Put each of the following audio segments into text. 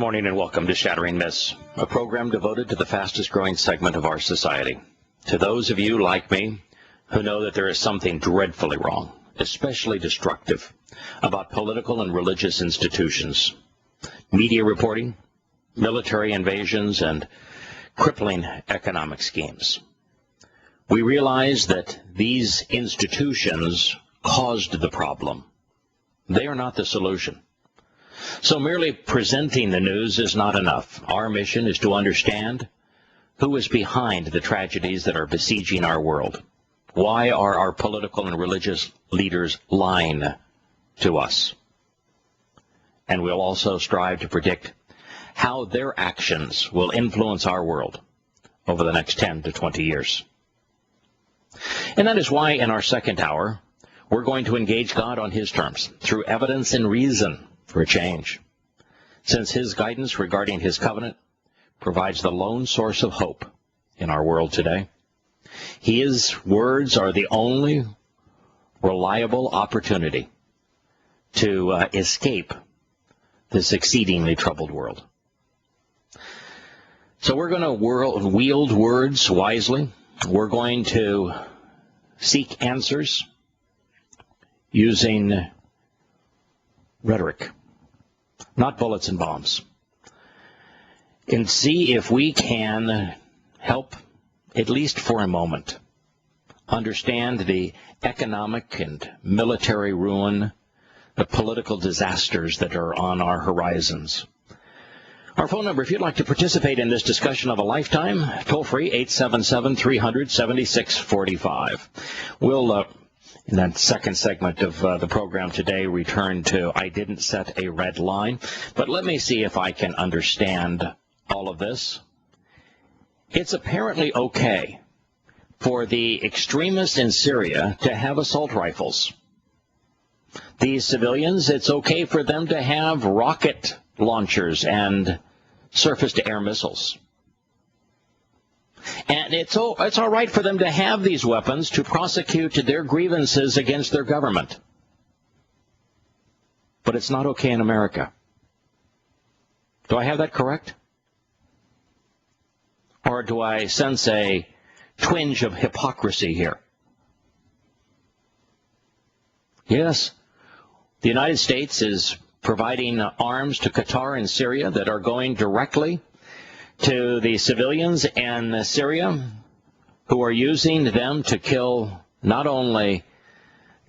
morning and welcome to Shattering Myths, a program devoted to the fastest growing segment of our society. To those of you like me who know that there is something dreadfully wrong, especially destructive, about political and religious institutions, media reporting, military invasions, and crippling economic schemes. We realize that these institutions caused the problem. They are not the solution. So merely presenting the news is not enough. Our mission is to understand who is behind the tragedies that are besieging our world. Why are our political and religious leaders lying to us? And we'll also strive to predict how their actions will influence our world over the next 10 to 20 years. And that is why in our second hour, we're going to engage God on his terms through evidence and reason for a change, since his guidance regarding his covenant provides the lone source of hope in our world today. His words are the only reliable opportunity to escape this exceedingly troubled world. So we're going to wield words wisely. We're going to seek answers using rhetoric, not bullets and bombs, and see if we can help, at least for a moment, understand the economic and military ruin, the political disasters that are on our horizons. Our phone number, if you'd like to participate in this discussion of a lifetime, toll-free, 877-300-7645. We'll in that second segment of the program today, return to I didn't set a red line. But let me see if I can understand all of this. It's apparently okay for the extremists in Syria to have assault rifles. These civilians, it's okay for them to have rocket launchers and surface-to-air missiles. And it's all right for them to have these weapons to prosecute their grievances against their government. But it's not okay in America. Do I have that correct? Or do I sense a twinge of hypocrisy here? Yes, the United States is providing arms to Qatar and Syria that are going directly to the civilians in Syria who are using them to kill not only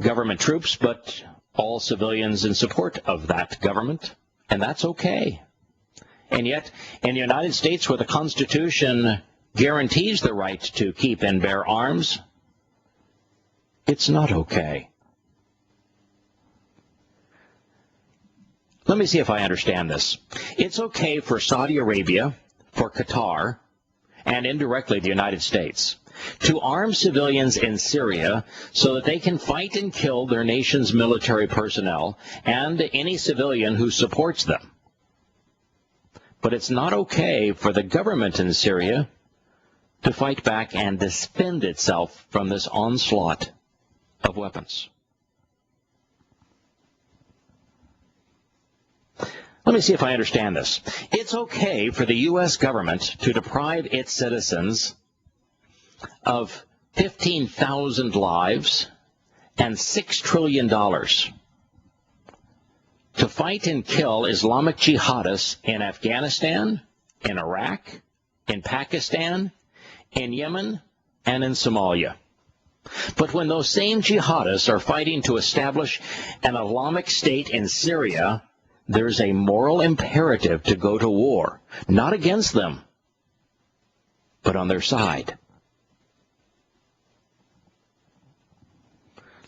government troops, but all civilians in support of that government. And that's okay. And yet, in the United States, where the Constitution guarantees the right to keep and bear arms, it's not okay. Let me see if I understand this. It's okay for Saudi Arabia, for Qatar, and indirectly the United States, to arm civilians in Syria so that they can fight and kill their nation's military personnel and any civilian who supports them. But it's not okay for the government in Syria to fight back and defend itself from this onslaught of weapons. Let me see if I understand this. It's okay for the U.S. government to deprive its citizens of 15,000 lives and $6 trillion to fight and kill Islamic jihadists in Afghanistan, in Iraq, in Pakistan, in Yemen, and in Somalia. But when those same jihadists are fighting to establish an Islamic state in Syria, there's a moral imperative to go to war, not against them, but on their side.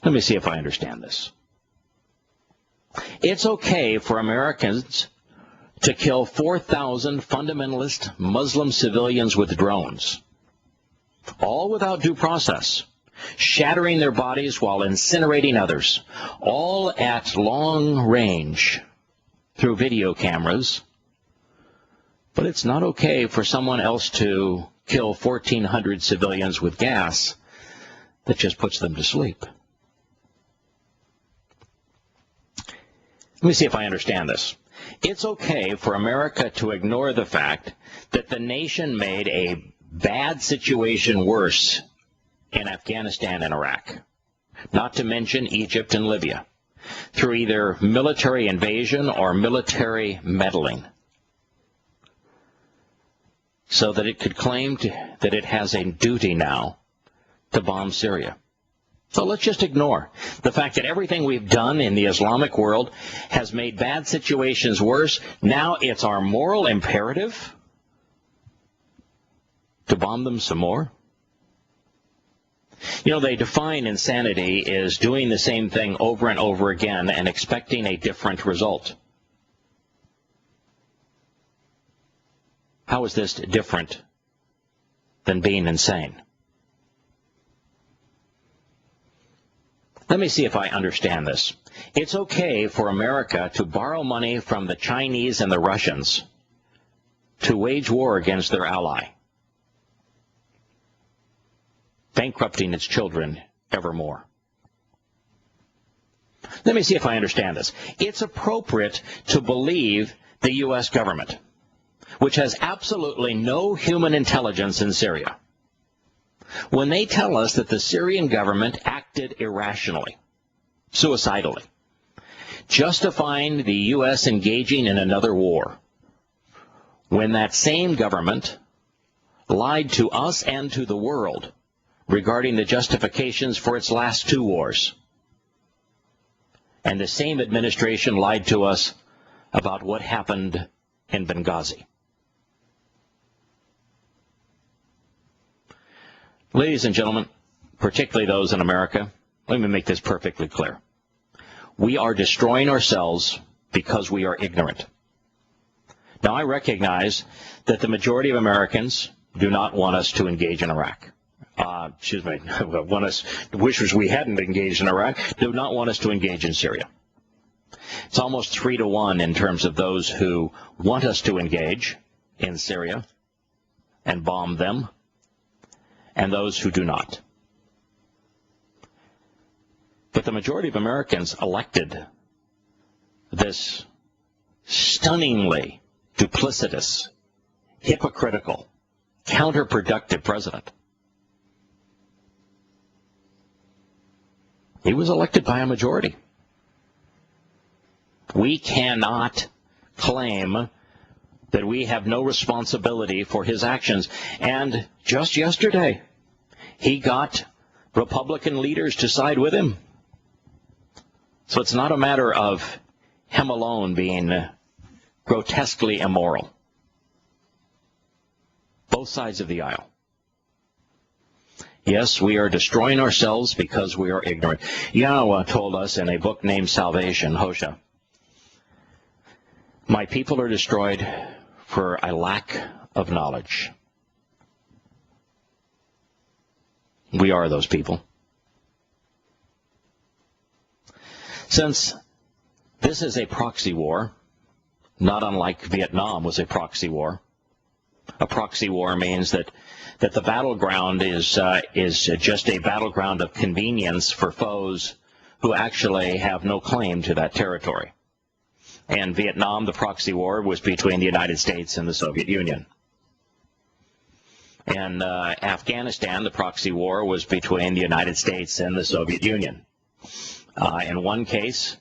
Let me see if I understand this. It's okay for Americans to kill 4,000 fundamentalist Muslim civilians with drones, all without due process, shattering their bodies while incinerating others, all at long range through video cameras. But it's not okay for someone else to kill 1,400 civilians with gas that just puts them to sleep. Let me see if I understand this. It's okay for America to ignore the fact that the nation made a bad situation worse in Afghanistan and Iraq, not to mention Egypt and Libya, through either military invasion or military meddling, so that it could claim that it has a duty now to bomb Syria. So let's just ignore the fact that everything we've done in the Islamic world has made bad situations worse. Now it's our moral imperative to bomb them some more. You know, they define insanity as doing the same thing over and over again and expecting a different result. How is this different than being insane? Let me see if I understand this. It's okay for America to borrow money from the Chinese and the Russians to wage war against their ally, bankrupting its children evermore. Let me see if I understand this. It's appropriate to believe the U.S. government, which has absolutely no human intelligence in Syria, when they tell us that the Syrian government acted irrationally, suicidally, justifying the U.S. engaging in another war, when that same government lied to us and to the world regarding the justifications for its last two wars. And the same administration lied to us about what happened in Benghazi. Ladies and gentlemen, particularly those in America, let me make this perfectly clear. We are destroying ourselves because we are ignorant. Now, I recognize that the majority of Americans do not want us to engage in Iraq. Wishes we hadn't engaged in Iraq, do not want us to engage in Syria. It's almost 3-to-1 in terms of those who want us to engage in Syria and bomb them, and those who do not. But the majority of Americans elected this stunningly duplicitous, hypocritical, counterproductive president. He was elected by a majority. We cannot claim that we have no responsibility for his actions. And just yesterday, he got Republican leaders to side with him. So it's not a matter of him alone being grotesquely immoral. Both sides of the aisle. Yes, we are destroying ourselves because we are ignorant. Yahowah told us in a book named Salvation, Hosea, my people are destroyed for a lack of knowledge. We are those people. Since this is a proxy war, not unlike Vietnam was a proxy war. A proxy war means that the battleground is just a battleground of convenience for foes who actually have no claim to that territory. And Vietnam, the proxy war, was between the United States and the Soviet Union. And Afghanistan, the proxy war, was between the United States and the Soviet Union. In one case,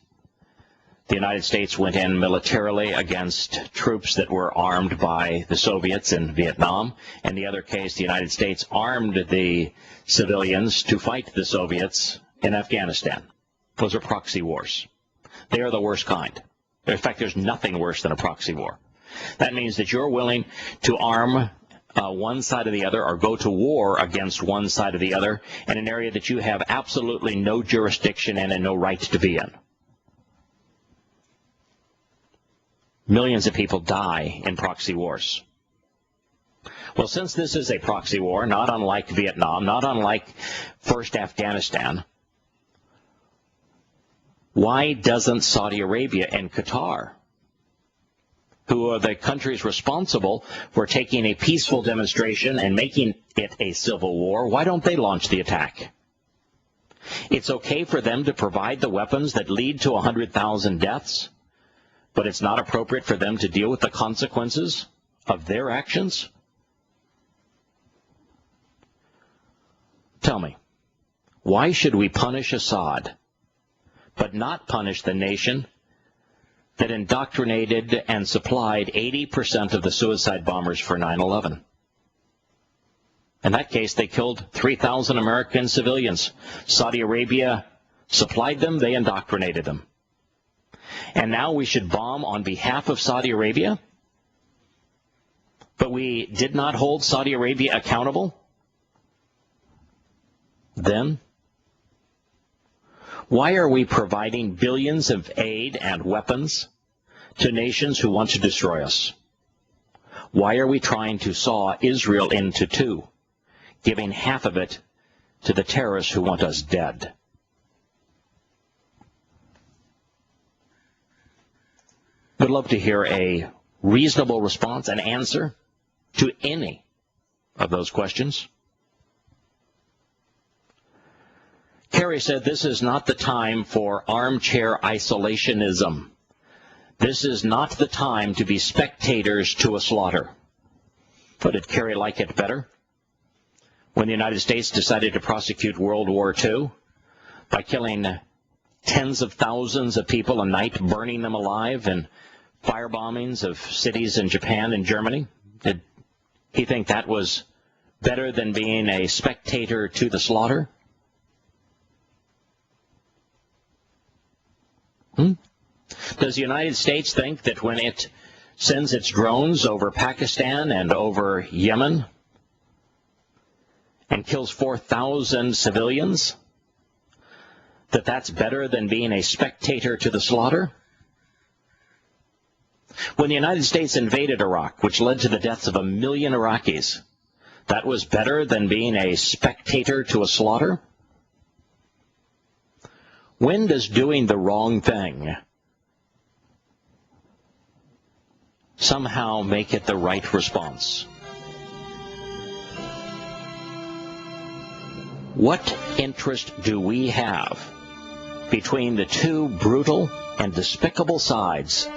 the United States went in militarily against troops that were armed by the Soviets in Vietnam. In the other case, the United States armed the civilians to fight the Soviets in Afghanistan. Those are proxy wars. They are the worst kind. In fact, there's nothing worse than a proxy war. That means that you're willing to arm one side or the other or go to war against one side or the other in an area that you have absolutely no jurisdiction in and no right to be in. Millions of people die in proxy wars. Well, since this is a proxy war, not unlike Vietnam, not unlike first Afghanistan, why doesn't Saudi Arabia and Qatar, who are the countries responsible for taking a peaceful demonstration and making it a civil war, why don't they launch the attack? It's okay for them to provide the weapons that lead to 100,000 deaths, but it's not appropriate for them to deal with the consequences of their actions? Tell me, why should we punish Assad, but not punish the nation that indoctrinated and supplied 80% of the suicide bombers for 9/11? In that case, they killed 3,000 American civilians. Saudi Arabia supplied them, they indoctrinated them. And now we should bomb on behalf of Saudi Arabia? But we did not hold Saudi Arabia accountable? Then, why are we providing billions of aid and weapons to nations who want to destroy us? Why are we trying to saw Israel into two, giving half of it to the terrorists who want us dead? Would love to hear a reasonable response and answer to any of those questions. Kerry said, this is not the time for armchair isolationism. This is not the time to be spectators to a slaughter. But did Kerry like it better when the United States decided to prosecute World War II by killing tens of thousands of people a night, burning them alive, and firebombings of cities in Japan and Germany? Did he think that was better than being a spectator to the slaughter? Does the United States think that when it sends its drones over Pakistan and over Yemen and kills 4,000 civilians, that that's better than being a spectator to the slaughter? When the United States invaded Iraq, which led to the deaths of 1 million Iraqis, that was better than being a spectator to a slaughter? When does doing the wrong thing somehow make it the right response? What interest do we have between the two brutal and despicable sides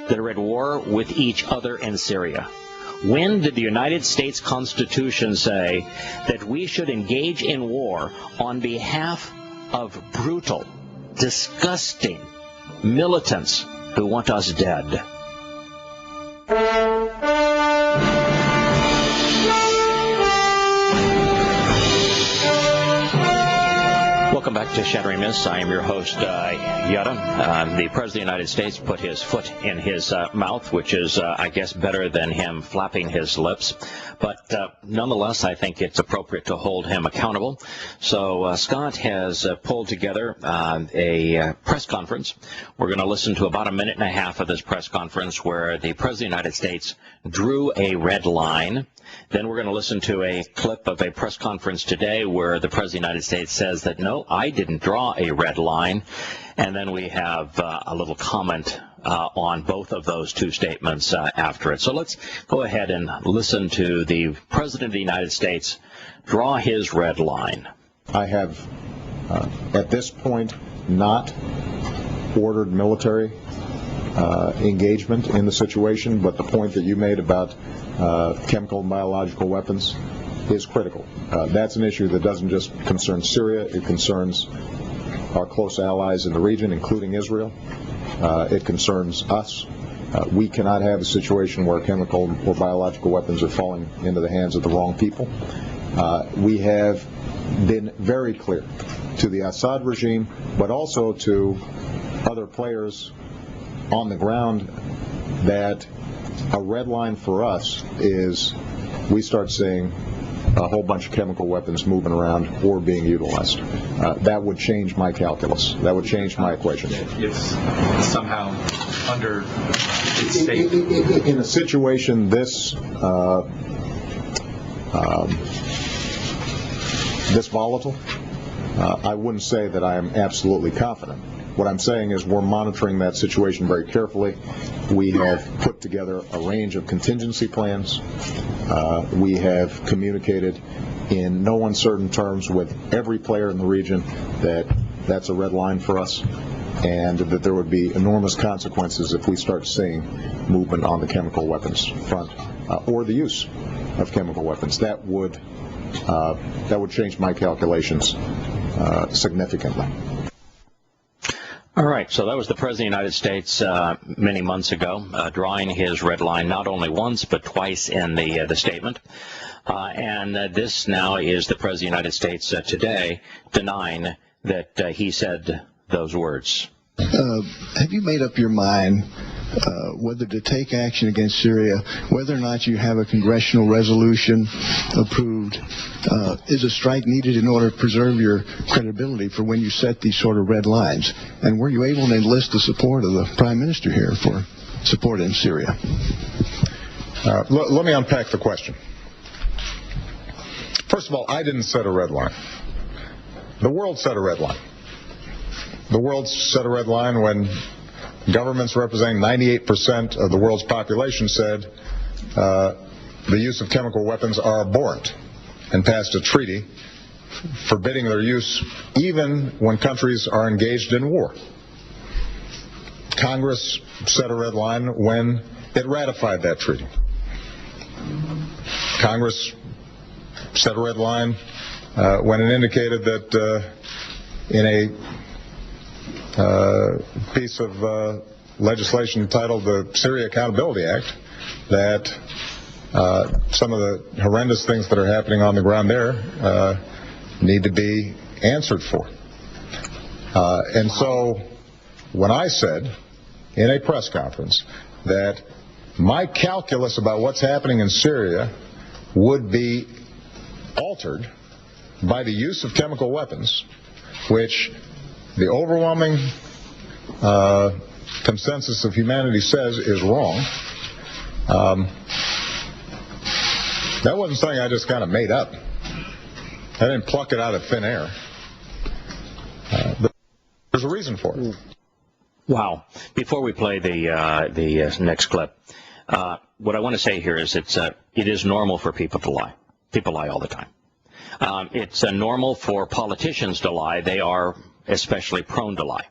that are at war with each other in Syria? When did the United States Constitution say that we should engage in war on behalf of brutal, disgusting militants who want us dead? Welcome back to Shattering Myths. I am your host, Yahowah. The President of the United States put his foot in his mouth, which is, I guess, better than him flapping his lips. But nonetheless, I think it's appropriate to hold him accountable. So Scott has pulled together a press conference. We're going to listen to about a minute and a half of this press conference where the President of the United States drew a red line. Then we're going to listen to a clip of a press conference today where the President of the United States says that, no, I didn't draw a red line. And then we have a little comment on both of those two statements after it. So let's go ahead and listen to the President of the United States draw his red line. I have, at this point, not ordered military engagement in the situation, but the point that you made about chemical and biological weapons is critical. That's an issue that doesn't just concern Syria, it concerns our close allies in the region, including Israel. It concerns us. We cannot have a situation where chemical or biological weapons are falling into the hands of the wrong people. We have been very clear to the Assad regime, but also to other players on the ground, that a red line for us is we start seeing a whole bunch of chemical weapons moving around or being utilized. That would change my calculus. That would change my equation. It's somehow under its state. In a situation this volatile, I wouldn't say that I am absolutely confident. What I'm saying is we're monitoring that situation very carefully. We have put together a range of contingency plans. We have communicated in no uncertain terms with every player in the region that that's a red line for us. and that there would be enormous consequences if we start seeing movement on the chemical weapons front, or the use of chemical weapons. That would change my calculations significantly. All right, so that was the President of the United States many months ago, drawing his red line not only once but twice in the statement. And this now is the President of the United States today denying that he said those words. Have you made up your mind whether to take action against Syria, whether or not you have a congressional resolution approved? Is a strike needed in order to preserve your credibility for when you set these sort of red lines? And were you able to enlist the support of the Prime Minister here for support in Syria? Let me unpack the question. First of all, I didn't set a red line. The world set a red line. The world set a red line when governments representing 98% of the world's population said the use of chemical weapons are abhorrent, and passed a treaty forbidding their use even when countries are engaged in war. Congress set a red line when it ratified that treaty. Congress set a red line when it indicated that in a piece of legislation entitled the Syria Accountability Act that some of the horrendous things that are happening on the ground there need to be answered for. And so when I said in a press conference that my calculus about what's happening in Syria would be altered by the use of chemical weapons, which the overwhelming consensus of humanity says is wrong, that wasn't something I just kind of made up. I didn't pluck it out of thin air. There's a reason for it. Wow. Before we play the next clip, what I want to say here is it is normal for people to lie. People lie all the time. It's normal for politicians to lie. They are especially prone to lie.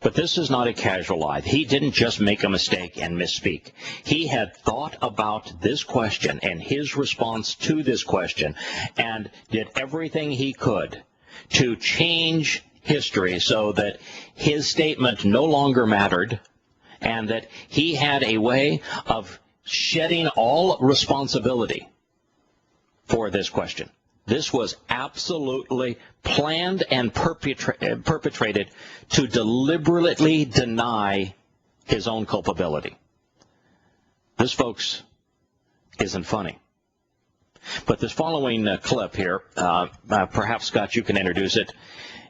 But this is not a casual lie. He didn't just make a mistake and misspeak. He had thought about this question and his response to this question and did everything he could to change history so that his statement no longer mattered and that he had a way of shedding all responsibility for this question. This was absolutely planned and perpetrated to deliberately deny his own culpability. This, folks, isn't funny. But this following clip here, perhaps, Scott, you can introduce it.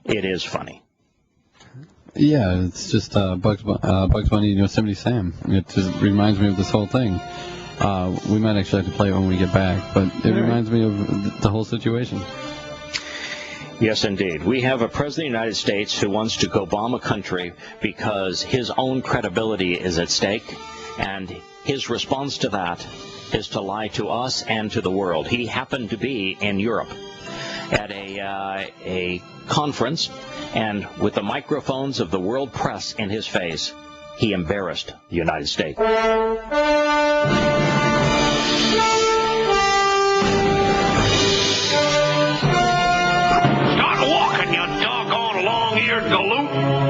It is funny. Yeah, it's just Bugs Bunny and Yosemite Sam. It just reminds me of this whole thing. We might actually have to play it when we get back, but it reminds me of the whole situation. Yes, indeed. We have a president of the United States who wants to go bomb a country because his own credibility is at stake, and his response to that is to lie to us and to the world. He happened to be in Europe at a conference, and with the microphones of the world press in his face, he embarrassed the United States.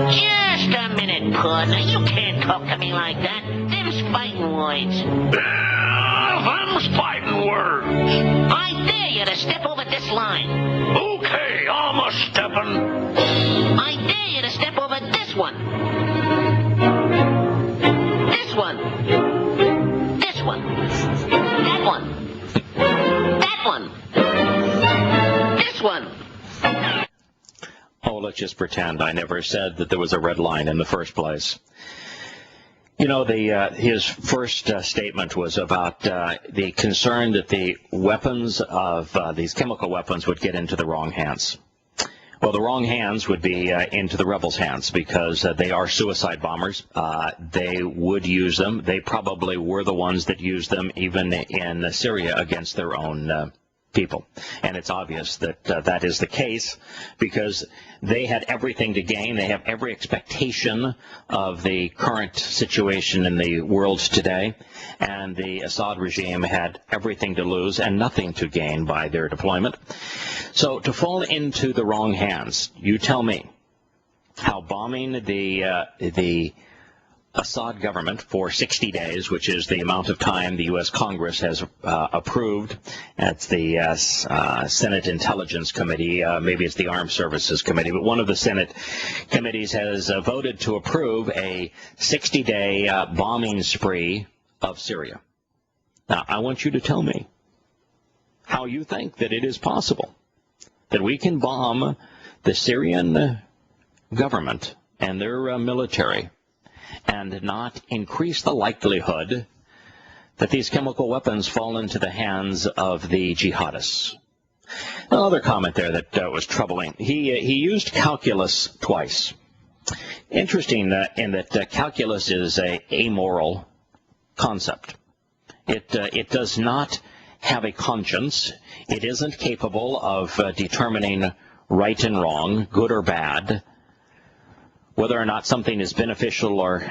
Just a minute, partner. You can't talk to me like that. Them's fighting words. Them's fighting words. I dare you to step over this line. Okay, I'm a-steppin'. I dare you to step over this one. This one. This one. That one. That one. This one. Oh, let's just pretend I never said that there was a red line in the first place. You know, his first statement was about the concern that the weapons of these chemical weapons would get into the wrong hands. Well, the wrong hands would be into the rebels' hands because they are suicide bombers. They would use them. They probably were the ones that used them even in Syria against their own people. And it's obvious that that is the case because they had everything to gain. They have every expectation of the current situation in the world today. And the Assad regime had everything to lose and nothing to gain by their deployment. So to fall into the wrong hands, you tell me how bombing the Assad government for 60 days, which is the amount of time the U.S. Congress has approved. That's the Senate Intelligence Committee. Maybe it's the Armed Services Committee, but one of the Senate committees has voted to approve a 60-day bombing spree of Syria. Now, I want you to tell me how you think that it is possible that we can bomb the Syrian government and their military and not increase the likelihood that these chemical weapons fall into the hands of the jihadists. Another comment there that was troubling. He used calculus twice. Interesting in that calculus is a amoral concept. It does not have a conscience. It isn't capable of determining right and wrong, good or bad, whether or not something is beneficial or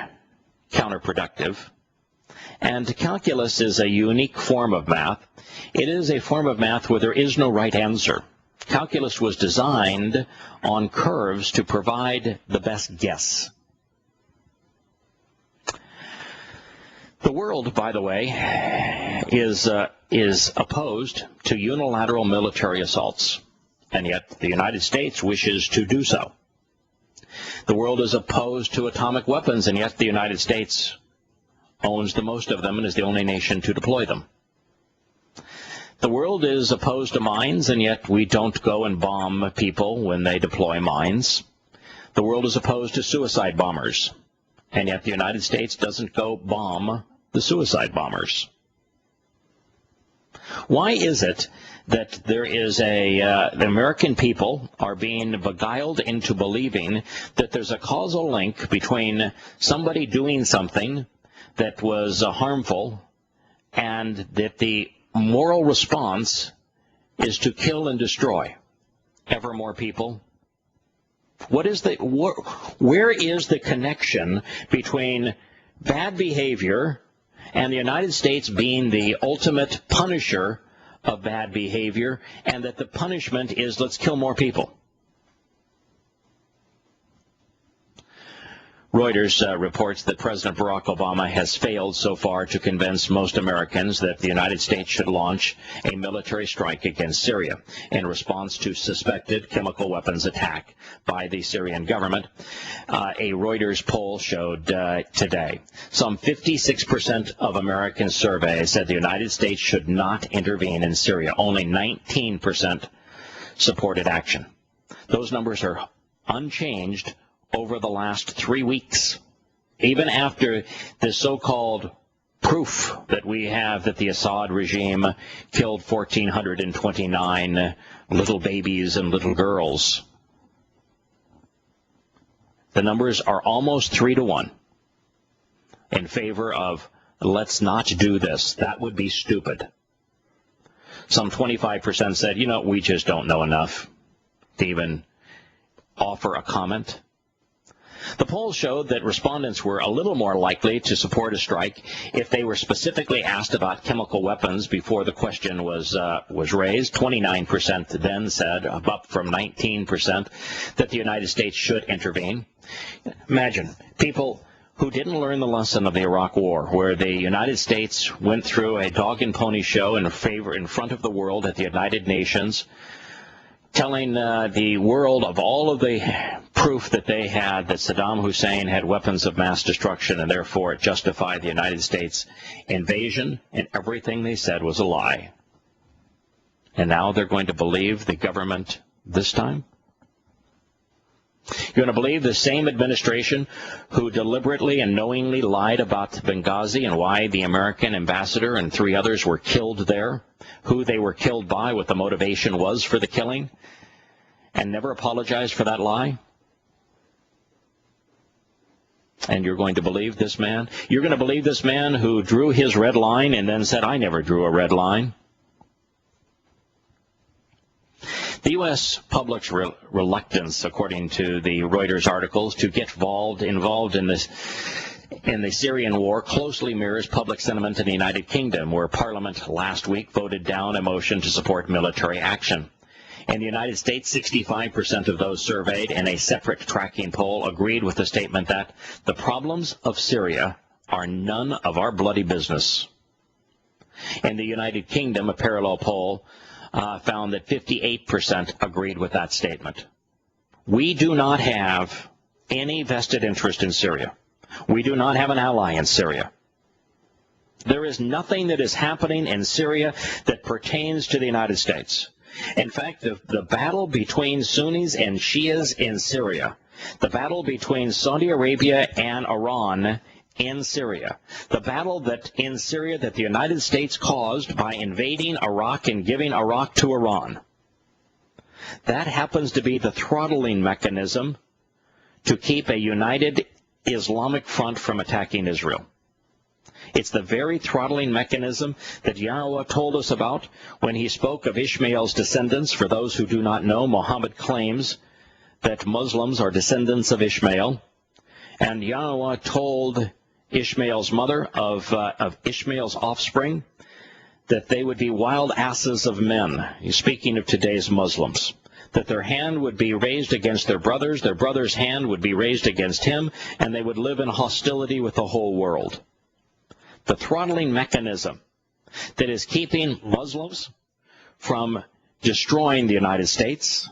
counterproductive. And calculus is a unique form of math. It is a form of math where there is no right answer. Calculus was designed on curves to provide the best guess. The world, by the way, is opposed to unilateral military assaults, and yet the United States wishes to do so. The world is opposed to atomic weapons, and yet the United States owns the most of them and is the only nation to deploy them. The world is opposed to mines, and yet we don't go and bomb people when they deploy mines. The world is opposed to suicide bombers, and yet the United States doesn't go bomb the suicide bombers. Why is it that there is the American people are being beguiled into believing that there's a causal link between somebody doing something that was harmful and that the moral response is to kill and destroy ever more people? Where is the connection between bad behavior and the United States being the ultimate punisher of bad behavior, and that the punishment is let's kill more people? Reuters reports that President Barack Obama has failed so far to convince most Americans that the United States should launch a military strike against Syria in response to suspected chemical weapons attack by the Syrian government. A Reuters poll showed today some 56% of Americans surveyed said the United States should not intervene in Syria. Only 19% supported action. Those numbers are unchanged over the last 3 weeks, even after the so-called proof that we have that the Assad regime killed 1,429 little babies and little girls. The numbers are almost 3-1 in favor of let's not do this. That would be stupid. Some 25% said, we just don't know enough to even offer a comment. The polls showed that respondents were a little more likely to support a strike if they were specifically asked about chemical weapons before the question was raised. 29% then said, up from 19%, that the United States should intervene. Imagine people who didn't learn the lesson of the Iraq War, where the United States went through a dog and pony show in front of the world at the United Nations, telling the world of all of the proof that they had that Saddam Hussein had weapons of mass destruction, and therefore it justified the United States invasion, and everything they said was a lie. And now they're going to believe the government this time? You're going to believe the same administration who deliberately and knowingly lied about Benghazi and why the American ambassador and 3 others were killed there, who they were killed by, what the motivation was for the killing, and never apologized for that lie? And you're going to believe this man? You're going to believe this man who drew his red line and then said, I never drew a red line? The U.S. public's reluctance, according to the Reuters articles, to get involved in the Syrian war closely mirrors public sentiment in the United Kingdom, where Parliament last week voted down a motion to support military action. In the United States, 65% of those surveyed in a separate tracking poll agreed with the statement that the problems of Syria are none of our bloody business. In the United Kingdom, a parallel poll found that 58% agreed with that statement. We do not have any vested interest in Syria. We do not have an ally in Syria. There is nothing that is happening in Syria that pertains to the United States. In fact, the battle between Sunnis and Shias in Syria, the battle between Saudi Arabia and Iran in Syria, the battle that in Syria that the United States caused by invading Iraq and giving Iraq to Iran, that happens to be the throttling mechanism to keep a united Islamic front from attacking Israel. It's the very throttling mechanism that Yahowah told us about when he spoke of Ishmael's descendants. For those who do not know, Muhammad claims that Muslims are descendants of Ishmael. And Yahowah told Ishmael's mother of Ishmael's offspring that they would be wild asses of men. He's speaking of today's Muslims. That their hand would be raised against their brother's hand would be raised against him, and they would live in hostility with the whole world. The throttling mechanism that is keeping Muslims from destroying the United States,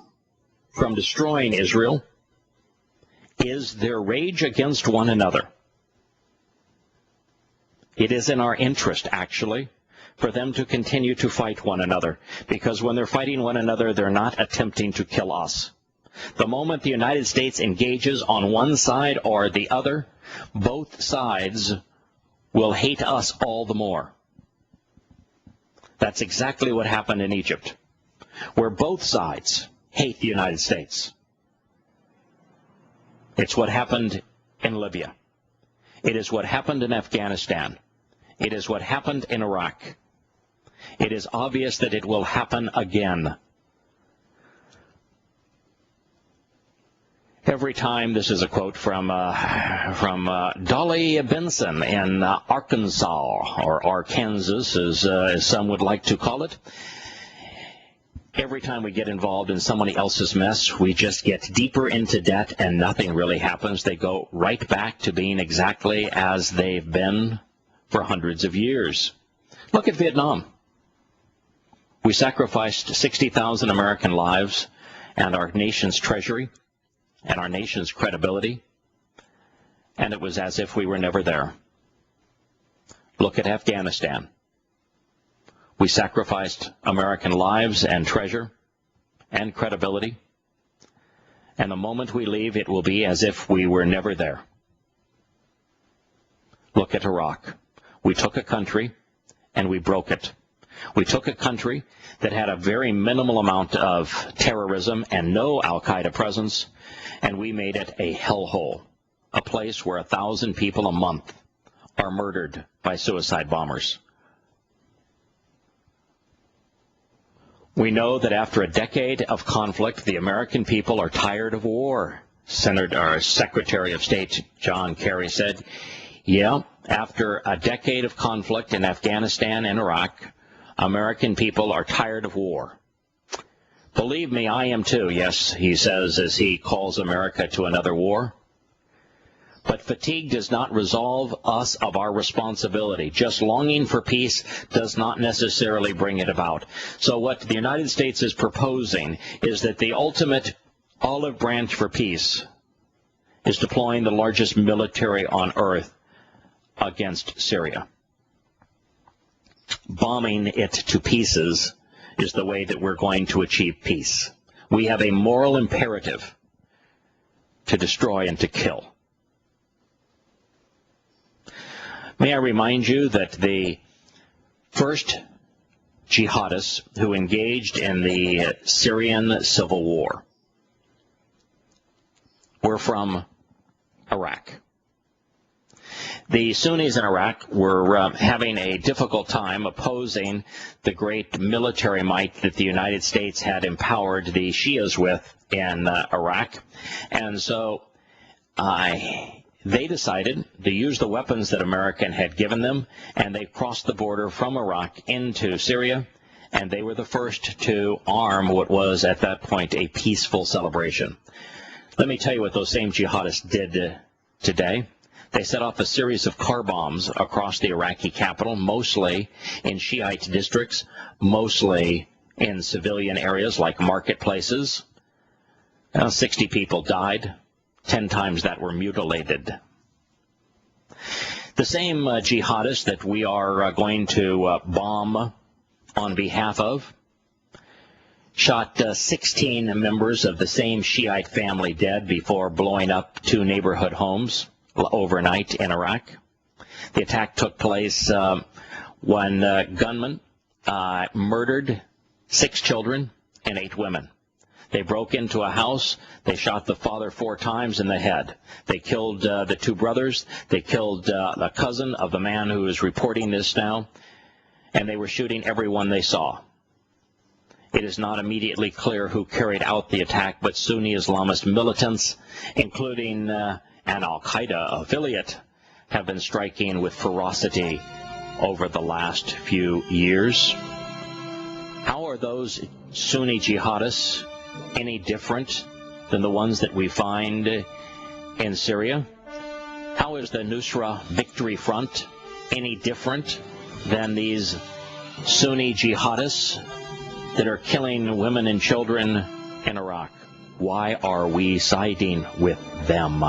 from destroying Israel, is their rage against one another. It is in our interest, actually, for them to continue to fight one another, because when they're fighting one another, they're not attempting to kill us. The moment the United States engages on one side or the other, both sides will hate us all the more. That's exactly what happened in Egypt, where both sides hate the United States. It's what happened in Libya. It is what happened in Afghanistan. It is what happened in Iraq. It is obvious that it will happen again. Every time, this is a quote from Dolly Benson in Arkansas, or Arkansas, as some would like to call it. Every time we get involved in somebody else's mess, we just get deeper into debt and nothing really happens. They go right back to being exactly as they've been for hundreds of years. Look at Vietnam. We sacrificed 60,000 American lives and our nation's treasury and our nation's credibility, and it was as if we were never there. Look at Afghanistan. We sacrificed American lives and treasure and credibility, and the moment we leave, it will be as if we were never there. Look at Iraq. We took a country and we broke it. We took a country that had a very minimal amount of terrorism and no al-Qaeda presence, and we made it a hellhole, a place where 1,000 people a month are murdered by suicide bombers. We know that after a decade of conflict, the American people are tired of war. Secretary of State John Kerry said, yeah, after a decade of conflict in Afghanistan and Iraq, American people are tired of war. Believe me, I am too, yes, he says as he calls America to another war. But fatigue does not resolve us of our responsibility. Just longing for peace does not necessarily bring it about. So what the United States is proposing is that the ultimate olive branch for peace is deploying the largest military on earth against Syria. Bombing it to pieces is the way that we're going to achieve peace. We have a moral imperative to destroy and to kill. May I remind you that the first jihadists who engaged in the Syrian civil war were from Iraq. The Sunnis in Iraq were having a difficult time opposing the great military might that the United States had empowered the Shias with in Iraq. And so they decided to use the weapons that America had given them, and they crossed the border from Iraq into Syria, and they were the first to arm what was at that point a peaceful celebration. Let me tell you what those same jihadists did today. They set off a series of car bombs across the Iraqi capital, mostly in Shiite districts, mostly in civilian areas like marketplaces. 60 people died. 10 times that were mutilated. The same jihadists that we are going to bomb on behalf of shot 16 members of the same Shiite family dead before blowing up 2 neighborhood homes overnight in Iraq. The attack took place when gunmen murdered 6 children and 8 women. They broke into a house. They shot the father 4 times in the head. They killed the 2 brothers. They killed a cousin of the man who is reporting this now. And they were shooting everyone they saw. It is not immediately clear who carried out the attack, but Sunni Islamist militants, including an al-Qaeda affiliate, have been striking with ferocity over the last few years. How are those Sunni jihadists any different than the ones that we find in Syria? How is the Nusra Victory Front any different than these Sunni jihadists that are killing women and children in Iraq? Why are we siding with them?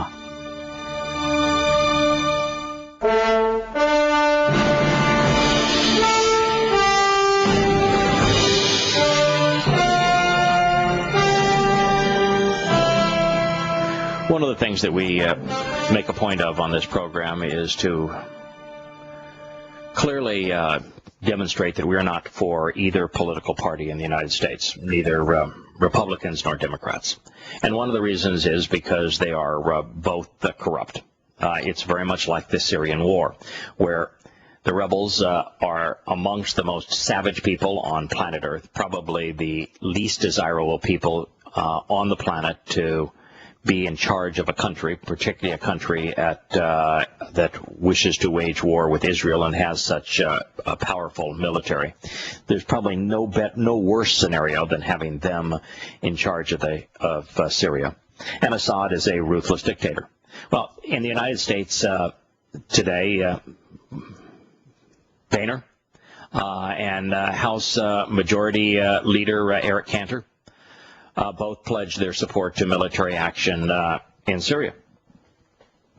One of the things that we make a point of on this program is to clearly demonstrate that we are not for either political party in the United States, neither Republicans nor Democrats. And one of the reasons is because they are both corrupt. It's very much like the Syrian war, where the rebels are amongst the most savage people on planet Earth, probably the least desirable people on the planet to be in charge of a country, particularly a country that wishes to wage war with Israel and has such a powerful military. There's probably no worse scenario than having them in charge of Syria. And Assad is a ruthless dictator. Well, in the United States today, Boehner and House Majority Leader Eric Cantor both pledged their support to military action in Syria.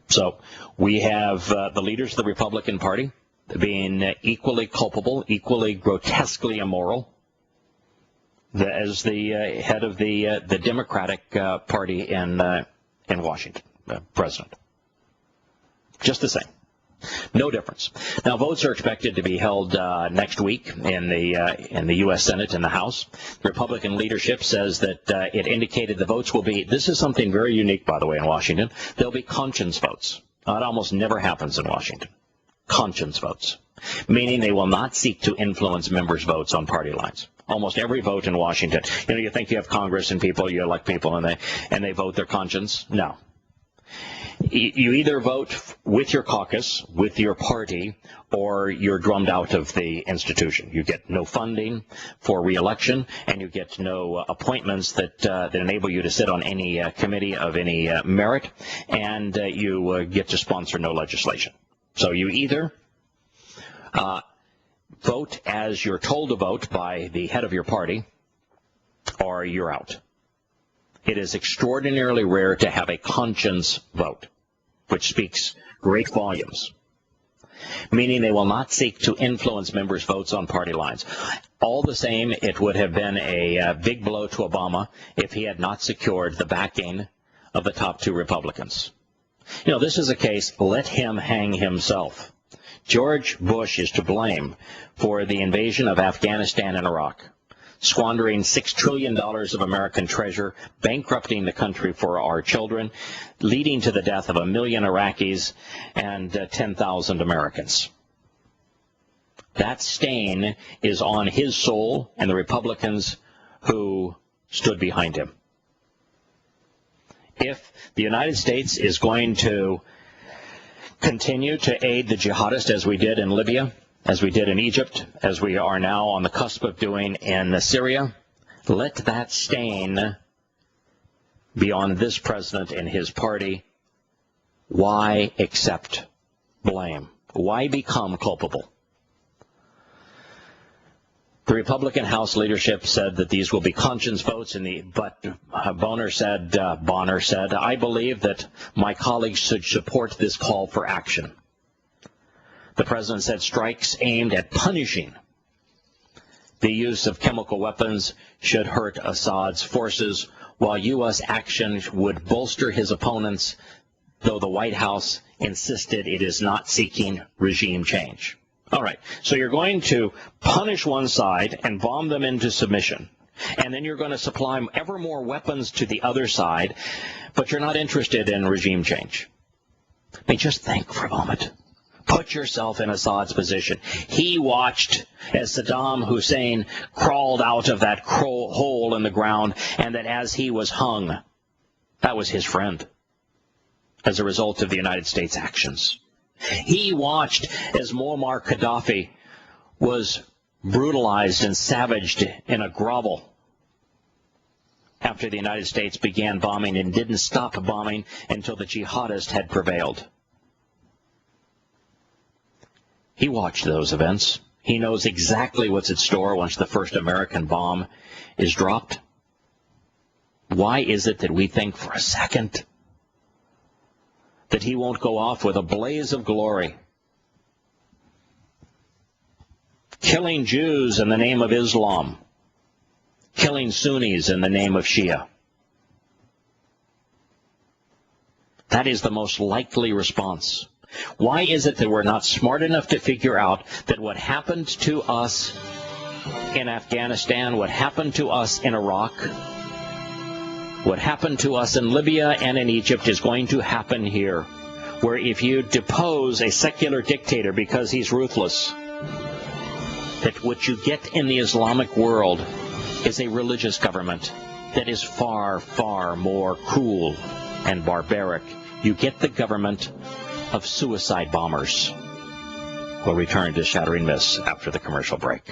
So we have the leaders of the Republican Party being equally culpable, equally grotesquely immoral as the head of the Democratic Party in Washington, president. Just the same. No difference. Now, votes are expected to be held next week in the U.S. Senate and the House. The Republican leadership says that it indicated the votes will be, this is something very unique, by the way, in Washington, there'll be conscience votes. It almost never happens in Washington. Conscience votes, meaning they will not seek to influence members' votes on party lines. Almost every vote in Washington, you think you have Congress and people, you elect people, and they vote their conscience? No. You either vote with your caucus, with your party, or you're drummed out of the institution. You get no funding for re-election, and you get no appointments that enable you to sit on any committee of any merit, and you get to sponsor no legislation. So you either vote as you're told to vote by the head of your party, or you're out. It is extraordinarily rare to have a conscience vote, which speaks great volumes, meaning they will not seek to influence members' votes on party lines. All the same, it would have been a big blow to Obama if he had not secured the backing of the top 2 Republicans. This is a case, let him hang himself. George Bush is to blame for the invasion of Afghanistan and Iraq. squandering $6 trillion of American treasure, bankrupting the country for our children, leading to the death of 1 million Iraqis and 10,000 Americans. That stain is on his soul and the Republicans who stood behind him. If the United States is going to continue to aid the jihadists as we did in Libya, as we did in Egypt, as we are now on the cusp of doing in Syria, let that stain be on this president and his party. Why accept blame? Why become culpable? The Republican House leadership said that these will be conscience votes, but Bonner said, I believe that my colleagues should support this call for action. The president said strikes aimed at punishing the use of chemical weapons should hurt Assad's forces, while U.S. action would bolster his opponents, though the White House insisted it is not seeking regime change. All right, so you're going to punish one side and bomb them into submission, and then you're going to supply ever more weapons to the other side, but you're not interested in regime change. I mean, just think for a moment. Put yourself in Assad's position. He watched as Saddam Hussein crawled out of that hole in the ground, and that as he was hung, that was his friend as a result of the United States' actions. He watched as Muammar Gaddafi was brutalized and savaged in a grovel after the United States began bombing and didn't stop bombing until the jihadists had prevailed. He watched those events. He knows exactly what's in store once the first American bomb is dropped. Why is it that we think for a second that he won't go off with a blaze of glory, killing Jews in the name of Islam, killing Sunnis in the name of Shia? That is the most likely response. Why is it that we're not smart enough to figure out that what happened to us in Afghanistan, what happened to us in Iraq, what happened to us in Libya and in Egypt is going to happen here, where if you depose a secular dictator because he's ruthless, that what you get in the Islamic world is a religious government that is far, far more cruel and barbaric. You get the government of suicide bombers. We'll return to Shattering Myths after the commercial break.